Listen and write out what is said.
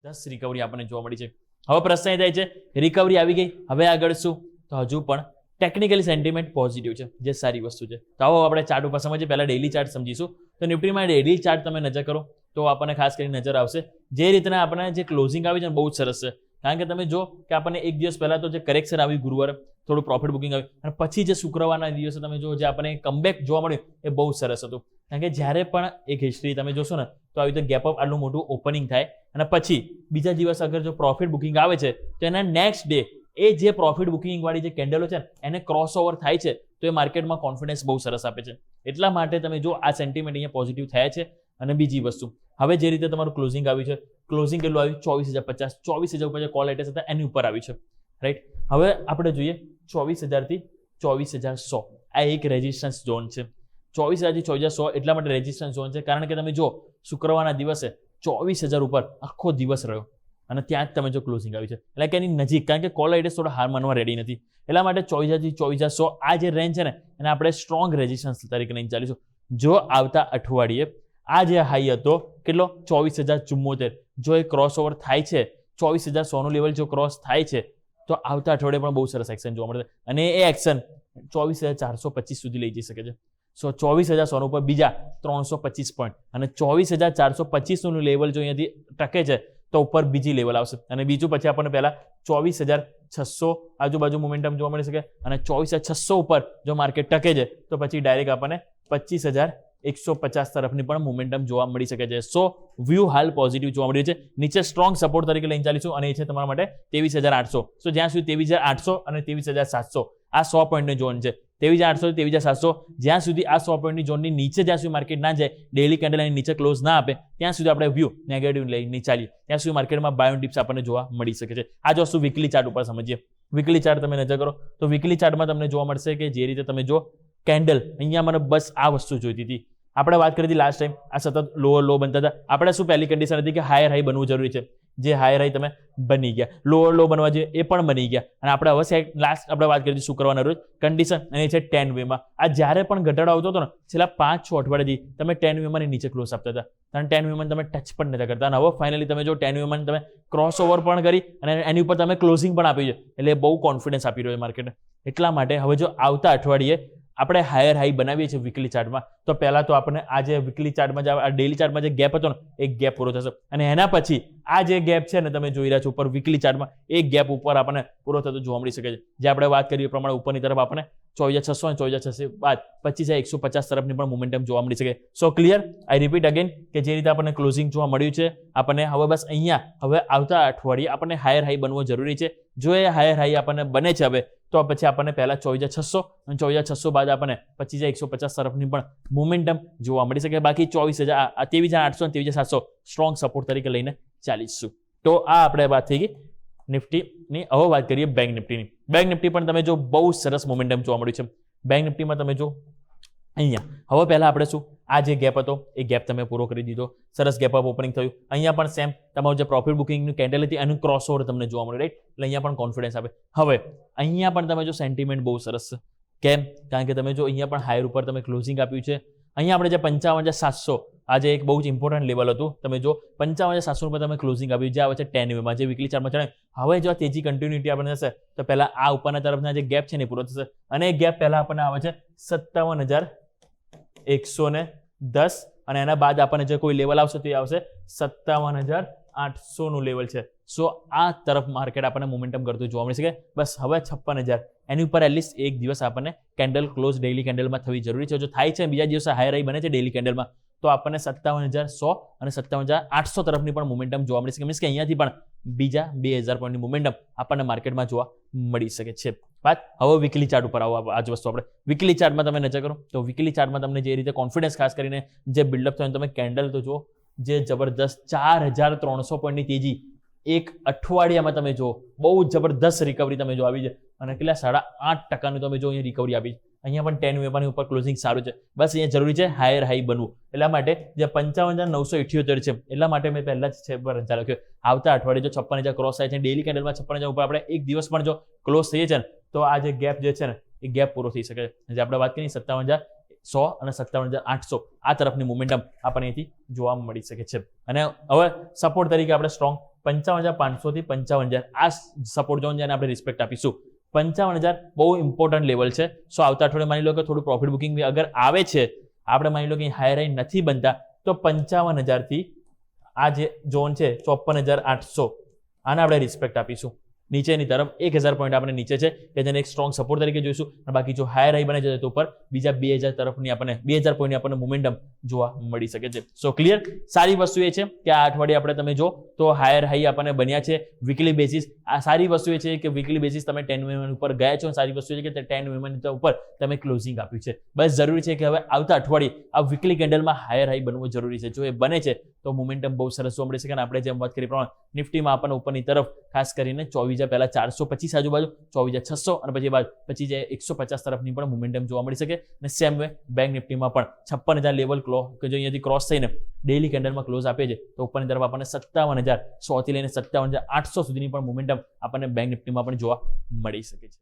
10 recovery આપણને જોવા મળી છે. હવે પ્રશ્ન એ થાય છે રિકવરી આવી ગઈ, હવે આગળ શું? તો હજુ પણ ટેકનિકલી સેન્ટિમેન્ટ પોઝિટિવ છે, જે સારી વસ્તુ છે. તો આવો આપણે ચાર્ટ ઉપર સમજીએ. પહેલા ડેઇલી ચાર્ટ સમજીશું. તો નિફ્ટીમાં ડેઇલી ચાર્ટ તમે નજર કરો તો આપણને ખાસ કરીને નજર આવશે જે રીતના આપણને જે ક્લોઝિંગ આવી છે ને બહુ જ સરસ છે. કારણ કે તમે જો કે આપણને એક દિવસ પહેલા તો જે કરેક્શન આવી ગુરુવારે થોડું પ્રોફિટ બુકિંગ આવ્યું, અને પછી જે શુક્રવારના દિવસે તમે જો જે આપણને કમબેક જોવા મળ્યું એ બહુ સરસ હતું. કારણ કે જ્યારે પણ એક હિસ્ટ્રી તમે જોશો ને તો આવી રીતે ગેપ અપ આટલું મોટું ઓપનિંગ થાય અને પછી બીજા દિવસ અગર જો પ્રોફિટ બુકિંગ આવે છે તો એના નેક્સ્ટ ડે એ જે પ્રોફિટ બુકિંગ વાળી જે કેન્ડલો છે એને ક્રોસ ઓવર થાય છે તો એ માર્કેટમાં કોન્ફિડન્સ બહુ સરસ આપે છે. એટલા માટે તમે જો આ સેન્ટિમેન્ટ અહીંયા પોઝિટિવ થયા છે. અને બીજી વસ્તુ, હવે જે રીતે તમારું ક્લોઝિંગ આવ્યું છે, ક્લોઝિંગ કેટલું આવ્યું? 24,050. 24,000 ઉપર જે કોલ એટેસ હતા એની ઉપર આવ્યું છે, રાઈટ. હવે આપણે જોઈએ 24,000 થી 24,100 આ એક રેઝિસ્ટન્સ ઝોન છે. 24,000 થી 24,100 એટલા માટે રેઝિસ્ટન્સ ઝોન છે કારણ કે તમે જો શુક્રવારના દિવસે 24,000 ઉપર આખો દિવસ રહ્યો અને ત્યાં જ તમે જો ક્લોઝિંગ આવી છે એટલે કે એની નજીક, કારણ કે કોલ આઈડેસ થોડા હાર માનવા રેડી નથી. એટલા માટે 24,000 થી 24,100 આ જે રેન્જ છે ને એને આપણે સ્ટ્રોંગ રેઝિસ્ટન્સ તરીકે લઈને ચાલીશું. જો આવતા અઠવાડિયે આ જે હાઈ હતો કેટલો 24,074, જો એ ક્રોસ ઓવર થાય છે 24,100 નું લેવલ જો ક્રોસ થાય છે તો આવતા અઠવાડિયે પણ બહુ સરસ એક્શન જોવા મળશે અને એ એક્શન 24,425 સુધી લઈ જઈ શકે છે. સો 24,100 ઉપર બીજા 325 પોઈન્ટ અને 24,425 નું લેવલ જો અહીંયાથી ટકે છે તો ઉપર બીજી લેવલ આવશે અને બીજું પછી આપણને પહેલા 24,600 આજુબાજુ મોમેન્ટમ જોવા મળી શકે અને 24,600 ઉપર જો માર્કેટ ટકે છે તો પછી ડાયરેક્ટ આપણને 25,150 તરફની પણ મોમેન્ટમ જોવા મળી શકે છે. સો વ્યૂ હાલ પોઝિટિવ જોવા મળી છે. નીચે સ્ટ્રોંગ સપોર્ટ તરીકે લઈને ચાલીશું અને એ છે તમારા માટે 23,800. સો જ્યાં સુધી 23,800 અને 23,700 આ 100 પોઈન્ટની ઝોન છે. 23,800 23,700 જ્યાં સુધી આ 100 પોઈન્ટની ઝોનની નીચે જ્યાં સુધી માર્કેટ ના જાય, ડેઇલી કેન્ડલ એની નીચે ક્લોઝ ના આપે ત્યાં સુધી આપણે વ્યૂ નેગેટિવ લઈને ચાલીએ. ત્યાં સુધી માર્કેટમાં બાય ઓન ડિપ્સ આપણને જોવા મળી શકે છે. આ જ વસ્તુ વીકલી ચાર્ટ ઉપર સમજીએ. વીકલી ચાર્ટ તમે નજર કરો તો વીકલી ચાર્ટમાં તમને જોવા મળશે કે જે રીતે તમે જો કેન્ડલ અહીંયા મને બસ આ વસ્તુ જોઈતી હતી. આપણે વાત કરી હતી લાસ્ટ ટાઈમ આ સતત લોઅર લો બનતા હતા. આપણે શું પહેલી કન્ડિશન હતી કે હાયર હાઈ બનવું જરૂરી છે, જે હાયર હાઈ તમે બની ગયા, લોઅર લો બનવા જોઈએ એ પણ બની ગયા. અને આપણે હવે લાસ્ટ આપણે વાત કરી હતી શુક્રવારના રોજ કન્ડિશન અને છે 10 વેમાં. આ જ્યારે પણ ઘટાડો આવતો હતો ને છેલ્લા 5-6 અઠવાડિયાથી તમે 10 વેમાં નીચે ક્લોઝ આપતા હતા અને 10 વેમાં તમે ટચ પણ નથી કરતા. અને હવે ફાઇનલી તમે જો 10 વેમાં તમે ક્રોસ ઓવર પણ કરી અને એની ઉપર તમે ક્લોઝિંગ પણ આપ્યું છે એટલે બહુ કોન્ફિડન્સ આપી રહ્યો છે માર્કેટ. એટલા માટે હવે જો આવતા અઠવાડિયે આપણે હાયર હાઈ બનાવીએ છીએ વીકલી ચાર્ટમાં તો પહેલા તો આપણને આ જે વીકલી ચાર્ટમાં જે આ ડેઇલી ચાર્ટમાં જે ગેપ હતો ને એક ગેપ પૂરો થશે અને એના પછી આ જે ગેપ છે ને તમે જોઈ રહ્યા છો ઉપર વીકલી ચાર્ટમાં એક ગેપ ઉપર આપણને પૂરો થતો જોવા મળી શકે છે. જે આપણે વાત કરીએ એ પ્રમાણે ઉપરની તરફ આપણને 24,600 અને 24,600 બાદ 25,150 તરફની પણ મોમેન્ટમ જોવા મળી શકે. સો ક્લિયર? આઈ રિપીટ અગેન કે જે રીતે આપણને ક્લોઝિંગ જોવા મળ્યું છે આપણને હવે બસ અહીંયા હવે આવતા અઠવાડિયે આપણને હાયર હાઈ બનવો જરૂરી છે. જો એ હાયર હાઈ આપણને બને છે હવે તો પછી આપણને પહેલા 24,600 અને 24,600 બાદ આપણને 25,150 તરફની પણ મોમેન્ટમ જોવા મળી શકે. બાકી 23,800 અને 23,700 સ્ટ્રોંગ સપોર્ટ તરીકે લઈને ચાલીશું. તો આ આપણે વાત થઈ ગઈ નિફ્ટીની. હવે વાત કરીએ બેંક નિફ્ટીની. બેંક નિફ્ટી પણ તમે જો બહુ સરસ મોમેન્ટમ જોવા મળ્યું છે. બેંક નિફ્ટીમાં તમે જો અહીંયા હવે પહેલા આપણે શું આ જે ગેપ હતો એ ગેપ તમે પૂરો કરી દીધો, સરસ ગેપ અપ ઓપનિંગ થયું. અહીંયા પણ સેમ તમારું જે પ્રોફિટ બુકિંગનું કેન્ડલ હતી એનું ક્રોસ ઓવર તમને જોવા મળ્યું, રાઈટ. એટલે અહીંયા પણ કોન્ફિડન્સ આપે. હવે અહીંયા પણ તમે જો સેન્ટિમેન્ટ બહુ સરસ છે. કેમ? કારણ કે તમે જો અહીંયા પણ હાયર ઉપર તમે ક્લોઝિંગ આપ્યું છે. અહીંયા આપણે જે 55,700 આજે એક બહુ જ ઇમ્પોર્ટન્ટ લેવલ હતું. તમે જો 55,700 ઉપર તમે ક્લોઝિંગ આપ્યું જે આવે છે 10 વેમાં, જે વીકલી ચાર્ટમાં ચડે. હવે જો તેજી કન્ટિન્યુટી આપણને થશે તો પહેલા આ ઉપરના તરફના જે ગેપ છે ને પૂરો થશે અને એ ગેપ પહેલા આપણને આવે છે 57,110 અને એના બાદ આપણને જે કોઈ લેવલ આવશે તો એ આવશે 57,800 નું લેવલ છે. સો આ તરફ માર્કેટ આપણને મોમેન્ટમ કરતું જોવા મળી શકે. બસ હવે 56,000 એની ઉપર એટલીસ્ટ એક દિવસ આપણને કેન્ડલ ક્લોઝ ડેઇલી કેન્ડલમાં થવી જરૂરી છે. જો થાય છે બીજા દિવસે હાયર હાઈ બને છે ડેઇલી કેન્ડલમાં તો આપણને 57,100 અને 57,800 તરફની પણ મોમેન્ટમ જોવા મળી શકે. મીન્સ કે અહીંયાથી પણ બીજા 2,000 પોઈન્ટની મોમેન્ટમ આપણને માર્કેટમાં જોવા મળી શકે છે. વાત હવે વીકલી ચાર્ટ ઉપર આવો. આ જ વસ્તુ આપણે વીકલી ચાર્ટમાં તમે નજર કરો તો વીકલી ચાર્ટમાં તમને જે રીતે કોન્ફિડન્સ ખાસ કરીને જે બિલ્ડઅપ થયો તમે કેન્ડલ તો જુઓ જે જબરદસ્ત 4,300 પોઈન્ટની તેજી એક અઠવાડિયામાં તમે જો બહુ જબરદસ્ત રિકવરી તમે જો આવી છે અને કેટલા 8.5% તમે જો અહીંયા રિકવરી આપી. અહીંયા પણ 10 વેપાની ઉપર ક્લોઝિંગ સારું છે. બસ અહીંયા જરૂરી છે હાયર હાઈ બનવું. એટલા માટે જે 55,978 છે એટલા માટે મેં પહેલા જ છે પર લખ્યો આવતા અઠવાડિયે જો 56,000 ક્રોસ થાય છે ડેઇલી કેન્ડલમાં 56,000 ઉપર આપણે એક દિવસ પણ જો ક્લોઝ થઈએ છે ને તો આ જે ગેપ જે છે ને એ ગેપ પૂરો થઈ શકે છે. જે આપણે વાત કરીએ 57,100 અને 57,800 આ તરફની મોમેન્ટમ આપણને અહીંથી જોવા મળી શકે છે. અને હવે સપોર્ટ તરીકે આપણે સ્ટ્રોંગ 55,500 થી 55,000 આ સપોર્ટ ઝોન જેને આપણે રિસ્પેક્ટ આપીશું. 55,000 બહુ ઇમ્પોર્ટન્ટ લેવલ છે. સો આવતા અઠવાડિયે માની લો કે થોડું પ્રોફિટ બુકિંગ અગર આવે છે, આપણે માની લો કે હાયર હાઈ નથી બનતા, તો 55,000 થી આ જે ઝોન છે 54,800 આને આપણે રિસ્પેક્ટ આપીશું. નીચેની તરફ 1,000 પોઈન્ટ આપણે નીચે છે કે જેને એક સ્ટ્રોંગ સપોર્ટ તરીકે જોઈશું. અને બાકી જો હાયર હાઈ બને છે તો ઉપર બીજા 2,000 તરફની આપણને 2,000 પોઈન્ટની આપણને મોમેન્ટમ જોવા મળી શકે છે. સો ક્લિયર. સારી વસ્તુ એ છે કે આ અઠવાડિયે આપણે તમે જો તો હાયર હાઈ આપણને બન્યા છે વીકલી બેસિસ. આ સારી વસ્તુ એ છે કે વીકલી બેસિસ તમે 10 mm ઉપર ગયા છો. સારી વસ્તુ એ છે કે 10 mm ઉપર તમે ક્લોઝિંગ આપ્યું છે. બસ જરૂરી છે કે હવે આવતા અઠવાડિયે આ વીકલી કેન્ડલમાં હાયર હાઈ બનવું જરૂરી છે. જો એ બને છે તો મોમેન્ટમ બહુ સરસ જોવા મળે છે. અને આપણે જેમ વાત કરી પ્રમાણે નિફ્ટીમાં આપણને ઉપરની તરફ ખાસ કરીને 24,000 પહેલા 425 આજુબાજુ, 24,600 અને પછી બાદ 25,150 તરફની પણ મોમેન્ટમ જોવા મળી શકે. અને સેમ વે બેંક નિફ્ટીમાં પણ 56,000 લેવલ કે જો અહીંયાથી ક્રોસ થઈને ડેઇલી કેન્ડલમાં ક્લોઝ આપે છે તો ઉપરની તરફ આપણને 57,100 થી લઈને 57,800 સુધીની પણ મોમેન્ટમ આપણને બેંક નિફ્ટીમાં પણ જોવા મળી શકે છે.